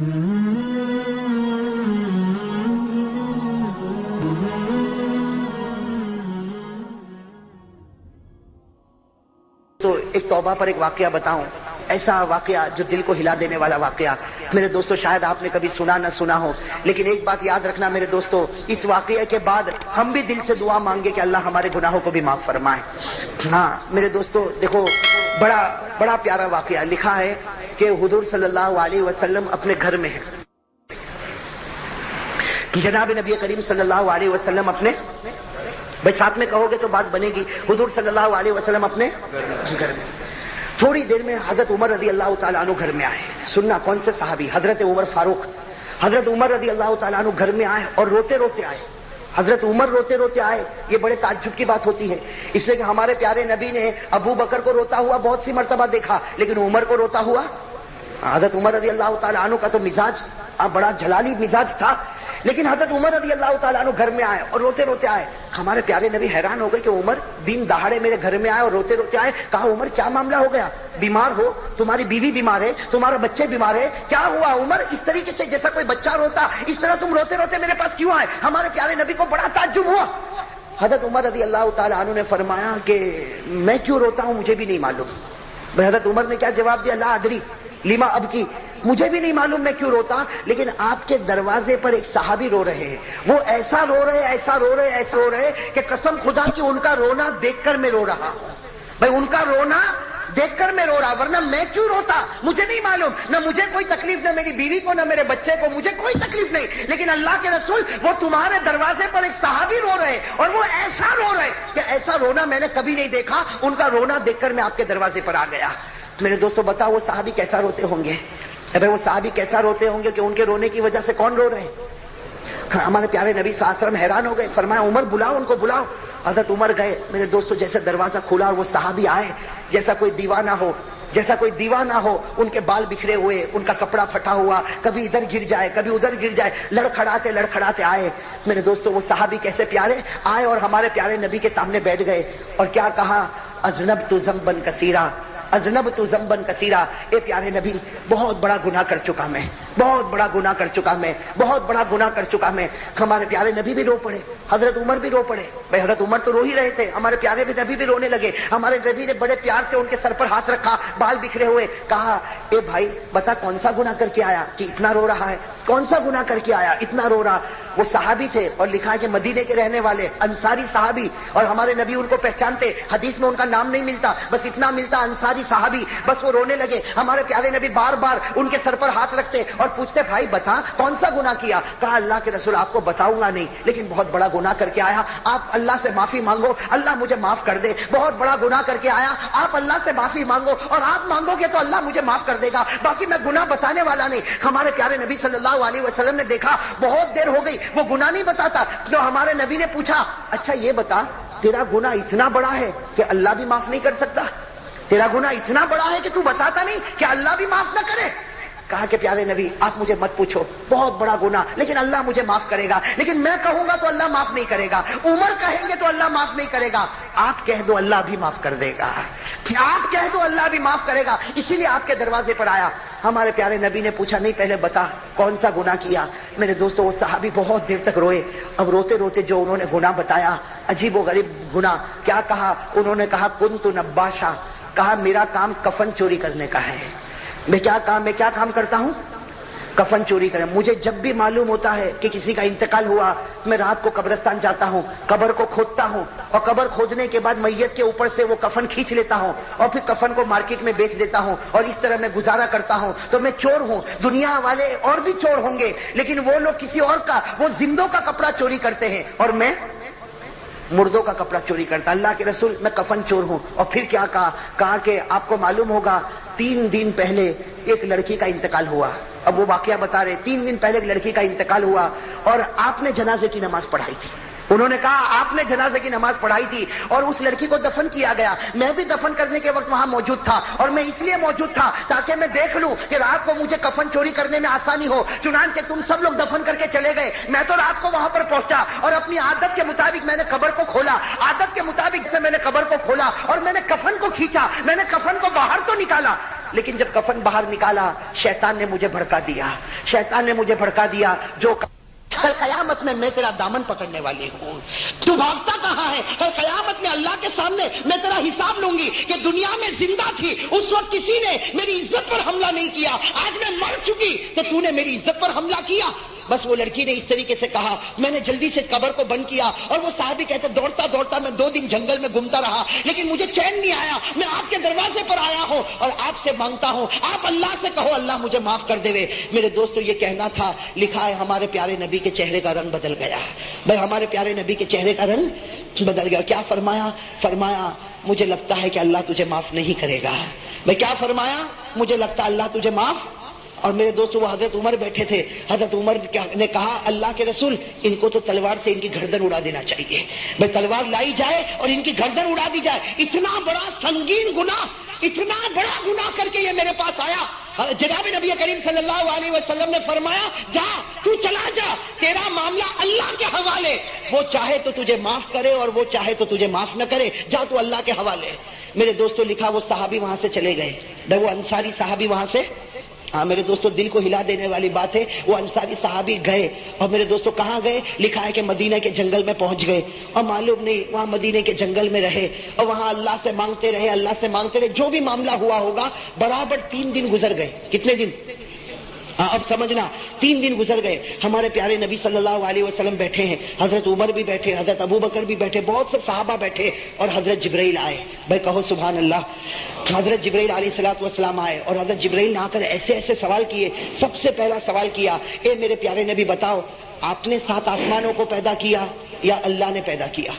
تو ایک توبہ پر ایک واقعہ بتاؤں، ایسا واقعہ جو دل کو ہلا دینے والا واقعہ. میرے دوستو شاید آپ نے کبھی سنا نہ سنا ہو، لیکن ایک بات یاد رکھنا میرے دوستو، اس واقعے کے بعد ہم بھی دل سے دعا مانگے کہ اللہ ہمارے گناہوں کو بھی معاف فرمائے. ہاں میرے دوستو دیکھو، بڑا پیارا واقعہ لکھا ہے کہ حضور صلی اللہ علیہ وسلم اپنے گھر میں ہیں. جناب نبی کریم صلی اللہ علیہ وسلم اپنے، بھائی ساتھ میں کہو گے تو بات بنے گی، حضور صلی اللہ علیہ وسلم اپنے گھر میں. تھوڑی دیر میں حضرت عمر رضی اللہ تعالیٰ عنہ گھر میں آئے. سننا کون سے صحابی؟ حضرت عمر فاروق. حضرت عمر رضی اللہ تعالیٰ عنہ گھر میں آئے اور روتے روتے آئے. حضرت عمر روتے روتے آئے، یہ بڑے تعجب کی بات ہوتی ہے، اس لیے کہ ہمارے پیارے نبی نے ابو بکر کو روتا ہوا بہت سی مرتبہ دیکھا، لیکن عمر کو روتا ہوا. حضرت عمر رضی اللہ تعالیٰ عنہ کا تو مزاج بڑا جلالی مزاج تھا، لیکن حضرت عمر رضی اللہ تعالیٰ عنہ گھر میں آئے اور روتے روتے آئے. ہمارے پیارے نبی حیران ہو گئے کہ عمر دن دہاڑے میرے گھر میں آئے اور روتے روتے آئے. کہا عمر کیا معاملہ ہو گیا؟ بیمار ہو؟ تمہاری بیوی بیمار ہے؟ تمہارا بچے بیمار ہے؟ کیا ہوا عمر؟ اس طریقے سے جیسا کوئی بچہ روتا، اس طرح تم روتے روتے میرے پاس کیوں آئے؟ ہمارے پیارے نبی کو بڑا تعجب ہوا. حضرت عمر رضی اللہ تعالیٰ عنہ نے فرمایا کہ میں کیوں روتا ہوں مجھے بھی نہیں معلوم. حضرت عمر نے کیا جواب دیا؟ لا ادری لما ابکی، مجھے بھی نہیں معلوم میں کیوں روتا، لیکن آپ کے دروازے پر ایک صحابی رو رہے ہیں. وہ ایسا رو رہے ایسا رو رہے ایسا رو رہے کہ قسم خدا کی ان کا رونا دیکھ کر میں رو رہا ہوں. بھائی ان کا رونا دیکھ کر میں رو رہا، ورنہ میں کیوں روتا مجھے نہیں معلوم. نہ مجھے کوئی تکلیف، نہ میری بیوی کو، نہ میرے بچے کو، مجھے کوئی تکلیف نہیں، لیکن اللہ کے رسول وہ تمہارے دروازے پر ایک صحابی رو رہے اور وہ ایسا رو رہے کہ ایسا رونا میں نے کبھی نہیں دیکھا. ان کا رونا دیکھ کر میں آپ کے دروازے پر آ گیا. میرے دوستو بتاؤ وہ صحابی کیسا روتے ہوں گے؟ ابھی وہ صحابی کیسا روتے ہوں گے کہ ان کے رونے کی وجہ سے کون رو رہے ہیں؟ ہمارے پیارے نبی صلی اللہ علیہ وسلم حیران ہو گئے. فرمایا عمر بلاؤ ان کو، بلاؤ. حضرت عمر گئے. میرے دوستو جیسے دروازہ کھلا اور وہ صحابی آئے، جیسا کوئی دیوانہ ہو، جیسا کوئی دیوانہ ہو. ان کے بال بکھرے ہوئے، ان کا کپڑا پھٹا ہوا، کبھی ادھر گر جائے کبھی ادھر گر جائے، لڑکھڑاتے آئے. میرے دوستو وہ صحابی کیسے پیارے آئے اور ہمارے پیارے نبی کے سامنے بیٹھ گئے اور کیا کہا؟ اذنبت ذنبا کثیرا، اذنبت ذنبا کثیرا. اے پیارے نبی بہت بڑا گناہ کر چکا میں، بہت بڑا گناہ کر چکا میں، بہت بڑا گناہ کر چکا میں. ہمارے پیارے نبی بھی رو پڑے، حضرت عمر بھی رو پڑے. بھائی حضرت عمر تو رو ہی رہے تھے، ہمارے پیارے نبی بھی رونے لگے. ہمارے نبی نے بڑے پیار سے ان کے سر پر ہاتھ رکھا، بال بکھرے ہوئے. کہا اے بھائی بتا کون سا گناہ کر کے آیا کہ اتنا رو رہا ہے؟ کون سا گناہ کر کے آیا اتنا رو رہا؟ وہ صحابی تھے اور لکھا ہے کہ مدینے کے رہنے والے انصاری صحابی، اور ہمارے نبی ان کو پہچانتے. حدیث میں ان کا نام نہیں ملتا، بس اتنا ملتا انصاری صحابی. بس وہ رونے لگے. ہمارے پیارے نبی بار بار ان کے سر پر ہاتھ رکھتے اور پوچھتے بھائی بتا کون سا گناہ کیا؟ کہا اللہ کے رسول آپ کو بتاؤں گا نہیں، لیکن بہت بڑا گناہ کر کے آیا. آپ اللہ سے معافی مانگو، اللہ مجھے معاف کر دے. بہت بڑا گناہ کر کے آیا، آپ اللہ سے معافی مانگو اور آپ مانگو گے تو اللہ مجھے معاف کر دے گا. باقی میں گناہ بتانے والا نہیں. ہمارے پیارے نبی صلی اللہ علیہ وسلم نے دیکھا بہت دیر ہو گئی وہ گناہ نہیں بتاتا، تو ہمارے نبی نے پوچھا اچھا یہ بتا تیرا گناہ اتنا بڑا ہے کہ اللہ بھی معاف نہیں کر سکتا؟ تیرا گناہ اتنا بڑا ہے کہ تو بتاتا نہیں کہ اللہ بھی معاف نہ کرے؟ کہا کہ پیارے نبی آپ مجھے مت پوچھو، بہت بڑا گناہ لیکن اللہ مجھے معاف کرے گا، لیکن میں کہوں گا تو اللہ معاف نہیں کرے گا، عمر کہیں گے تو اللہ معاف نہیں کرے گا، آپ کہہ دو اللہ بھی معاف کر دے گا، آپ کہہ دو اللہ بھی معاف کرے گا. اسی لیے آپ کے دروازے پر آیا. ہمارے پیارے نبی نے پوچھا نہیں پہلے بتا کون سا گناہ کیا؟ میرے دوستو وہ صحابی بہت دیر تک روئے. اب روتے روتے جو انہوں نے گناہ بتایا عجیب و غریب گناہ. کیا کہا انہوں نے؟ کہا کنت نباشا، کہا میرا کام کفن چوری کرنے کا ہے. میں کیا کام کرتا ہوں؟ کفن چوری کریں. مجھے جب بھی معلوم ہوتا ہے کہ کسی کا انتقال ہوا میں رات کو قبرستان جاتا ہوں، قبر کو کھودتا ہوں اور قبر کھودنے کے بعد میت کے اوپر سے وہ کفن کھینچ لیتا ہوں اور پھر کفن کو مارکیٹ میں بیچ دیتا ہوں اور اس طرح میں گزارا کرتا ہوں. تو میں چور ہوں. دنیا والے اور بھی چور ہوں گے لیکن وہ لوگ کسی اور کا، وہ زندوں کا کپڑا چوری کرتے ہیں اور میں مردوں کا کپڑا چوری کرتا. اللہ کے رسول میں کفن چور ہوں. اور پھر کیا کہا کہ آپ کو معلوم ہوگا 3 دن پہلے ایک لڑکی کا انتقال ہوا. اب وہ واقعہ بتا رہے 3 دن پہلے ایک لڑکی کا انتقال ہوا اور آپ نے جنازے کی نماز پڑھائی تھی. انہوں نے کہا آپ نے جنازے کی نماز پڑھائی تھی اور اس لڑکی کو دفن کیا گیا. میں بھی دفن کرنے کے وقت وہاں موجود تھا اور میں اس لیے موجود تھا تاکہ میں دیکھ لوں کہ رات کو مجھے کفن چوری کرنے میں آسانی ہو. چنانچہ تم سب لوگ دفن کر کے چلے گئے، میں تو رات کو وہاں پر پہنچا اور اپنی عادت کے مطابق میں نے قبر کو کھولا. عادت کے مطابق سے میں نے قبر کو کھولا اور میں نے کفن کو کھینچا، میں نے کفن کو باہر تو نکالا لیکن جب کفن باہر نکالا شیطان نے مجھے بھڑکا دیا، شیطان نے مجھے بھڑکا دیا، جو کل قیامت میں تیرا دامن پکڑنے والی ہوں، تو بھاگتا کہاں ہے؟ کل قیامت میں اللہ کے سامنے میں تیرا حساب لوں گی کہ دنیا میں زندہ تھی اس وقت کسی نے میری عزت پر حملہ نہیں کیا، آج میں مر چکی تو نے میری عزت پر حملہ کیا۔ بس وہ لڑکی نے اس طریقے سے کہا، میں نے جلدی سے قبر کو بند کیا، اور وہ صحابی کہتے دوڑتا دوڑتا میں 2 دن جنگل میں گھومتا رہا، لیکن مجھے چین نہیں آیا، میں آپ کے دروازے پر آیا ہوں اور آپ سے مانگتا ہوں، آپ اللہ سے کہو اللہ مجھے معاف کر دے۔ میرے دوستو یہ کہنا تھا، لکھا ہے ہمارے پیارے نبی کے چہرے کا رنگ بدل گیا، بھائی ہمارے پیارے نبی کے چہرے کا رنگ بدل گیا۔ کیا فرمایا؟ فرمایا مجھے لگتا ہے کہ اللہ تجھے معاف نہیں کرے گا۔ بھائی کیا فرمایا؟ مجھے لگتا ہے اللہ تجھے معاف۔ اور میرے دوستو وہ حضرت عمر بیٹھے تھے، حضرت عمر نے کہا اللہ کے رسول ان کو تو تلوار سے ان کی گردن اڑا دینا چاہیے، بھائی تلوار لائی جائے اور ان کی گردن اڑا دی جائے، اتنا بڑا سنگین گناہ، اتنا بڑا گناہ کر کے یہ میرے پاس آیا۔ جناب نبی کریم صلی اللہ علیہ وسلم نے فرمایا جا تو چلا جا، تیرا معاملہ اللہ کے حوالے، وہ چاہے تو تجھے معاف کرے اور وہ چاہے تو تجھے معاف نہ کرے، جا تو اللہ کے حوالے۔ میرے دوستو لکھا وہ صحابی وہاں سے چلے گئے، وہ انصاری صحابی وہاں سے، ہاں میرے دوستو دل کو ہلا دینے والی بات ہے، وہ انصاری صحابی گئے اور میرے دوستو کہاں گئے؟ لکھا ہے کہ مدینہ کے جنگل میں پہنچ گئے اور معلوم نہیں وہاں مدینہ کے جنگل میں رہے اور وہاں اللہ سے مانگتے رہے، اللہ سے مانگتے رہے، جو بھی معاملہ ہوا ہوگا برابر 3 دن گزر گئے۔ کتنے دن؟ اب سمجھنا 3 دن گزر گئے۔ ہمارے پیارے نبی صلی اللہ علیہ وسلم بیٹھے ہیں، حضرت عمر بھی بیٹھے، حضرت ابو بکر بھی بیٹھے، بہت سے صحابہ بیٹھے اور حضرت جبرائیل آئے۔ بھائی کہو سبحان اللہ۔ حضرت جبرائیل علیہ الصلوۃ والسلام آئے اور حضرت جبرائیل نے آ کر ایسے ایسے سوال کیے۔ سب سے پہلا سوال کیا، اے میرے پیارے نبی بتاؤ آپ نے 7 آسمانوں کو پیدا کیا یا اللہ نے پیدا کیا؟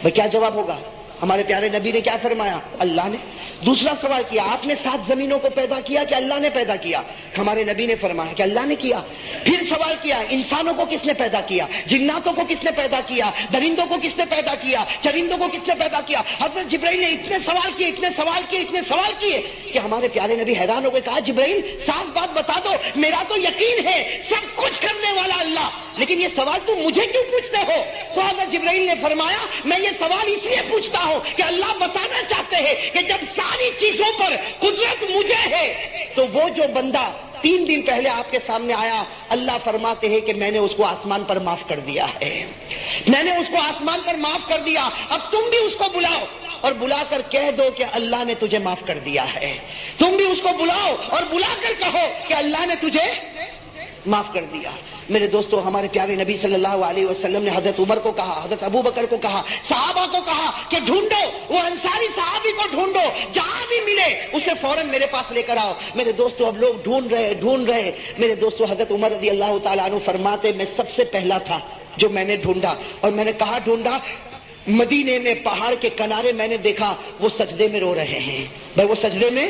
بھائی کیا جواب ہوگا؟ ہمارے پیارے نبی نے کیا فرمایا؟ اللہ نے۔ دوسرا سوال کیا، آپ نے 7 زمینوں کو پیدا کیا کہ اللہ نے پیدا کیا؟ ہمارے نبی نے فرمایا کہ اللہ نے کیا۔ پھر سوال کیا، انسانوں کو کس نے پیدا کیا؟ جناتوں کو کس نے پیدا کیا؟ درندوں کو کس نے پیدا کیا؟ چرندوں کو کس نے پیدا کیا؟ حضرت جبرائیل نے اتنے سوال کیے، اتنے سوال کیے، اتنے سوال کیے کہ ہمارے پیارے نبی حیران ہو گئے۔ کہا جبرائیل صاف بات بتا دو، میرا تو یقین ہے سب کچھ کرنے والا اللہ، لیکن یہ سوال تم مجھے کیوں پوچھتے ہو؟ تو حضرت جبرائیل نے فرمایا میں یہ سوال اس لیے پوچھتا ہوں کہ اللہ بتانا چاہتے ہیں کہ جب ساری چیزوں پر قدرت مجھے ہے تو وہ جو بندہ 3 دن پہلے آپ کے سامنے آیا، اللہ فرماتے ہیں کہ میں نے اس کو آسمان پر معاف کر دیا ہے، میں نے اس کو آسمان پر معاف کر دیا۔ اب تم بھی اس کو بلاؤ اور بلا کر کہہ دو کہ اللہ نے تجھے معاف کر دیا ہے۔ تم بھی اس کو بلاؤ اور بلا کر کہو کہ اللہ نے تجھے معاف کر دیا۔ میرے دوستو ہمارے پیارے نبی صلی اللہ علیہ وسلم نے حضرت عمر کو کہا، حضرت ابو بکر کو کہا، صحابہ کو کہا کہ ڈھونڈو وہ انصاری صحابی کو، ڈھونڈو جہاں بھی ملے اسے فوراً میرے پاس لے کر آؤ۔ میرے دوستو اب لوگ ڈھونڈ رہے۔ میرے دوستو حضرت عمر رضی اللہ تعالیٰ عنہ فرماتے میں سب سے پہلا تھا جو میں نے ڈھونڈا، اور میں نے کہا ڈھونڈا؟ مدینے میں پہاڑ کے کنارے میں نے دیکھا وہ سجدے میں رو رہے ہیں۔ بھائی وہ سجدے میں،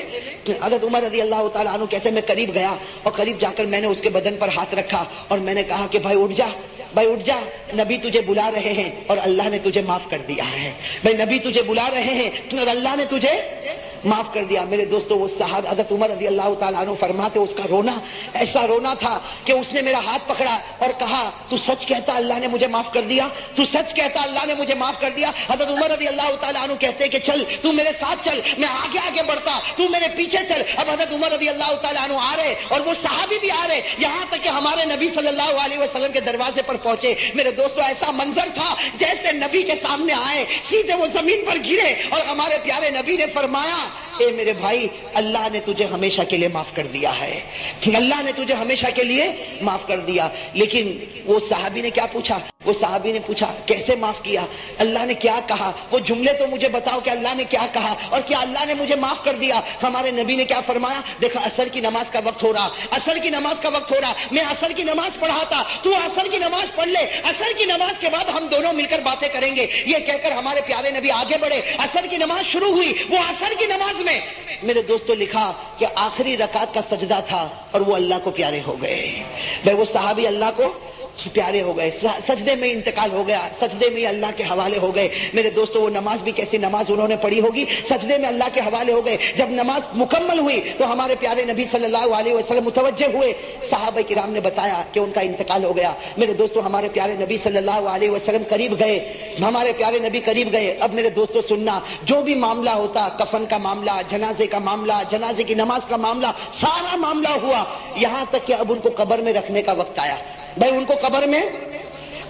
حضرت عمر رضی اللہ تعالیٰ عنہ کہتے ہیں میں قریب گیا اور قریب جا کر میں نے اس کے بدن پر ہاتھ رکھا اور میں نے کہا کہ بھائی اٹھ جا، بھائی اٹھ جا، نبی تجھے بلا رہے ہیں اور اللہ نے تجھے معاف کر دیا ہے۔ بھائی نبی تجھے بلا رہے ہیں اور اللہ نے تجھے معاف کر دیا۔ میرے دوستو وہ صاحب حضرت عمر رضی اللہ تعالیٰ عنہ فرماتے اس کا رونا ایسا رونا تھا کہ اس نے میرا ہاتھ پکڑا اور کہا تو سچ کہتا اللہ نے مجھے معاف کر دیا؟ تو سچ کہتا اللہ نے مجھے معاف کر دیا؟ حضرت عمر رضی اللہ تعالیٰ عنہ کہتے کہ چل تو میرے ساتھ چل، میں آگے آگے بڑھتا، تو میرے پیچھے چل۔ اب حضرت عمر رضی اللہ تعالیٰ عنہ آ رہے اور وہ صحابی بھی آ رہے، یہاں تک کہ ہمارے نبی صلی اللہ علیہ وسلم کے دروازے پر پہنچے۔ میرے دوستو ایسا منظر تھا جیسے نبی کے سامنے آئے سیدھے وہ زمین پر گرے اور ہمارے پیارے نبی نے فرمایا اے میرے بھائی اللہ نے تجھے ہمیشہ کے لیے معاف کر دیا ہے، اللہ نے تجھے ہمیشہ کے لیے معاف کر دیا۔ لیکن وہ صحابی نے کیا پوچھا؟ وہ صحابی نے پوچھا کیسے معاف کیا؟ اللہ نے کیا کہا؟ وہ جملے تو مجھے بتاؤ کہ اللہ نے کیا کہا اور کیا اللہ نے مجھے معاف کر دیا؟ ہمارے نبی نے کیا فرمایا؟ دیکھا عصر کی نماز کا وقت ہو رہا، عصر کی نماز کا وقت ہو رہا، میں عصر کی نماز پڑھا تھا، تو عصر کی نماز پڑھ لے، عصر کی نماز کے بعد ہم دونوں مل کر باتیں کریں گے۔ یہ کہہ کر ہمارے پیارے نبی آگے بڑھے، عصر کی نماز شروع ہوئی۔ وہ عصر کی نماز میں میرے دوستو لکھا کہ آخری رکعت کا سجدہ تھا اور وہ اللہ کو پیارے ہو گئے۔ بھائی وہ صحابی اللہ کو پیارے ہو گئے, سجدے میں انتقال ہو گیا, سجدے میں اللہ کے حوالے ہو گئے. میرے دوستو وہ نماز بھی کیسی نماز انہوں نے پڑھی ہوگی, سجدے میں اللہ کے حوالے ہو گئے. جب نماز مکمل ہوئی تو ہمارے پیارے نبی صلی اللہ علیہ وسلم متوجہ ہوئے, صحابہ کرام نے بتایا کہ ان کا انتقال ہو گیا. میرے دوستو ہمارے پیارے نبی صلی اللہ علیہ وسلم قریب گئے, ہمارے پیارے نبی قریب گئے. اب میرے دوستو سننا, جو بھی معاملہ ہوتا, کفن کا معاملہ, جنازے کا معاملہ, جنازے کی نماز کا معاملہ, سارا معاملہ ہوا, یہاں تک کہ اب ان کو قبر میں رکھنے کا وقت آیا. بھائی ان کو قبر میں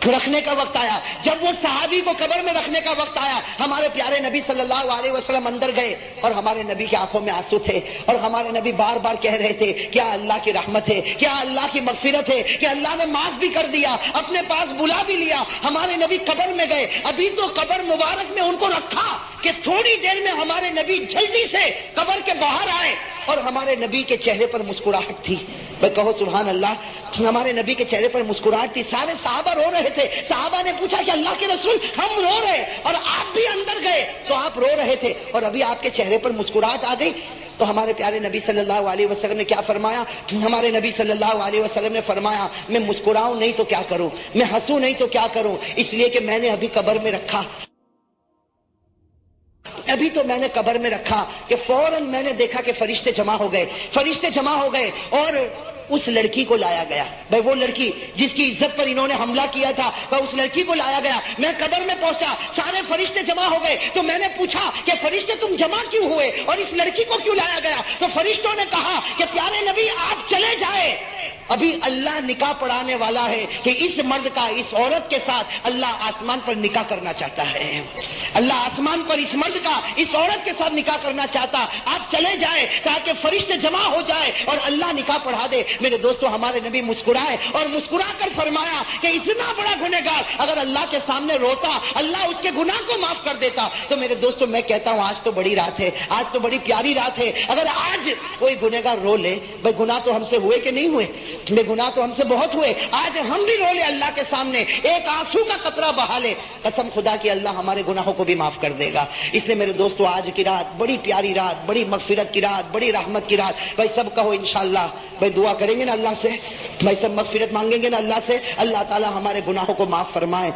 رکھنے کا وقت آیا. جب وہ صحابی کو قبر میں رکھنے کا وقت آیا, ہمارے پیارے نبی صلی اللہ علیہ وسلم اندر گئے اور ہمارے نبی کی آنکھوں میں آنسو تھے, اور ہمارے نبی بار بار کہہ رہے تھے کیا اللہ کی رحمت ہے, کیا اللہ کی مغفرت ہے, کہ اللہ نے معاف بھی کر دیا, اپنے پاس بلا بھی لیا. ہمارے نبی قبر میں گئے, ابھی تو قبر مبارک میں ان کو رکھا کہ تھوڑی دیر میں ہمارے نبی جلدی سے قبر کے باہر آئے, اور ہمارے نبی کے چہرے پر مسکراہٹ تھی. بھائی کہو سبحان اللہ. ہمارے نبی کے چہرے پر مسکراہٹ تھی. سارے صحابہ رو رہے تھے. صحابہ نے پوچھا کہ اللہ کے رسول ہم رو رہے, اور آپ بھی اندر گئے تو آپ رو رہے تھے, اور ابھی آپ کے چہرے پر مسکراہٹ آ گئی. تو ہمارے پیارے نبی صلی اللہ علیہ وسلم نے کیا فرمایا؟ ہمارے نبی صلی اللہ علیہ وسلم نے فرمایا میں مسکراؤں نہیں تو کیا کروں, میں ہنسوں نہیں تو کیا کروں, اس لیے کہ میں نے ابھی قبر میں رکھا, ابھی تو میں نے قبر میں رکھا کہ فوراً میں نے دیکھا کہ فرشتے جمع ہو گئے, فرشتے جمع ہو گئے, اور اس لڑکی کو لایا گیا. بھائی وہ لڑکی جس کی عزت پر انہوں نے حملہ کیا تھا, اس لڑکی کو لایا گیا. میں قبر میں پہنچا, سارے فرشتے جمع ہو گئے, تو میں نے پوچھا کہ فرشتے تم جمع کیوں ہوئے اور اس لڑکی کو کیوں لایا گیا؟ تو فرشتوں نے کہا کہ پیارے نبی آپ چلے جائیں, ابھی اللہ نکاح پڑھانے والا ہے کہ اس مرد کا اس عورت کے ساتھ اللہ آسمان پر نکاح کرنا چاہتا ہے. اللہ آسمان پر اس مرد کا اس عورت کے ساتھ نکاح کرنا چاہتا, آپ چلے جائیں تاکہ فرشتے جمع ہو جائے اور اللہ نکاح پڑھا دے. میرے دوستو ہمارے نبی مسکرائے اور مسکرا کر فرمایا کہ اتنا بڑا گنہگار اگر اللہ کے سامنے روتا, اللہ اس کے گناہ کو معاف کر دیتا. تو میرے دوستو میں کہتا ہوں آج تو بڑی رات ہے, آج تو بڑی پیاری رات ہے. اگر آج کوئی گنہگار رو لے, بھائی گناہ تو ہم سے ہوئے کہ نہیں ہوئے, بے گناہ تو ہم سے بہت ہوئے, آج ہم بھی رو لے اللہ کے سامنے, ایک آنسو کا قطرہ بہا لے, قسم خدا کی اللہ ہمارے گناہوں کو بھی معاف کر دے گا. اس لیے میرے دوستو آج کی رات بڑی پیاری رات, بڑی مغفرت کی رات, بڑی رحمت کی رات. بھائی سب کہو انشاءاللہ. بھائی دعا کریں گے نا اللہ سے, بھائی سب مغفرت مانگیں گے نا اللہ سے, اللہ تعالی ہمارے گناہوں کو معاف فرمائے.